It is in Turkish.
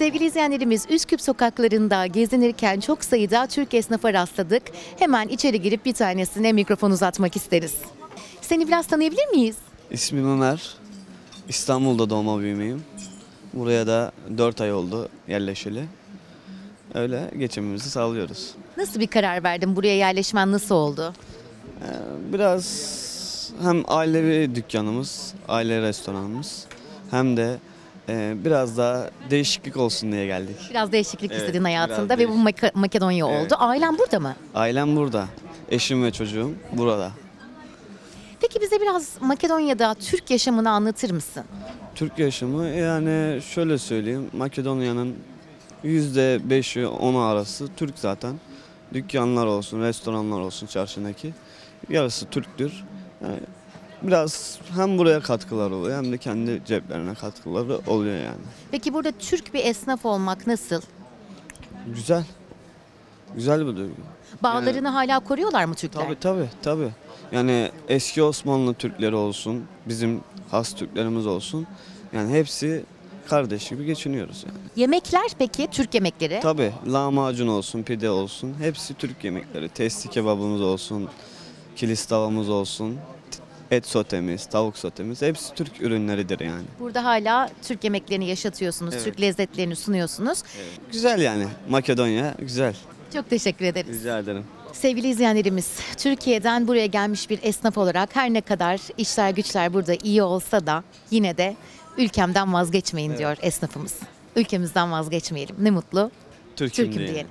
Sevgili izleyenlerimiz, Üsküp sokaklarında gezinirken çok sayıda Türk esnafa rastladık. Hemen içeri girip bir tanesine mikrofon uzatmak isteriz. Seni biraz tanıyabilir miyiz? İsmim Ömer. İstanbul'da doğma büyümeyim. Buraya da 4 ay oldu yerleşeli. Öyle geçimimizi sağlıyoruz. Nasıl bir karar verdin? Buraya yerleşmen nasıl oldu? Biraz hem ailevi dükkanımız, aile restoranımız hem de biraz daha değişiklik olsun diye geldik. Biraz değişiklik Evet, istedin hayatında biraz ve bu Makedonya oldu. Evet. Ailen burada mı? Ailem burada. Eşim ve çocuğum burada. Peki bize biraz Makedonya'da Türk yaşamını anlatır mısın? Türk yaşamı yani şöyle söyleyeyim. Makedonya'nın %5'i 10'u arası Türk zaten. Dükkanlar olsun, restoranlar olsun çarşındaki. Yarısı Türktür. Yani biraz hem buraya katkıları oluyor hem de kendi ceplerine katkıları oluyor yani. Peki burada Türk bir esnaf olmak nasıl? Güzel. Güzel bir duygu. Bağlarını hala koruyorlar mı Türkler? Tabii. Yani eski Osmanlı Türkleri olsun, bizim has Türklerimiz olsun. Yani hepsi kardeş gibi geçiniyoruz yani. Yemekler peki, Türk yemekleri? Tabii lahmacun olsun, pide olsun hepsi Türk yemekleri. Testi kebabımız olsun, kilis tavamız olsun, et sotemiz, tavuk sotemiz hepsi Türk ürünleridir yani. Burada hala Türk yemeklerini yaşatıyorsunuz, Evet. Türk lezzetlerini sunuyorsunuz. Güzel yani Makedonya güzel. Çok teşekkür ederiz. Rica ederim. Sevgili izleyenlerimiz, Türkiye'den buraya gelmiş bir esnaf olarak her ne kadar işler güçler burada iyi olsa da yine de ülkemden vazgeçmeyin diyor esnafımız. Ülkemizden vazgeçmeyelim. Ne mutlu Türk'üm Türk'üm diye. diyene.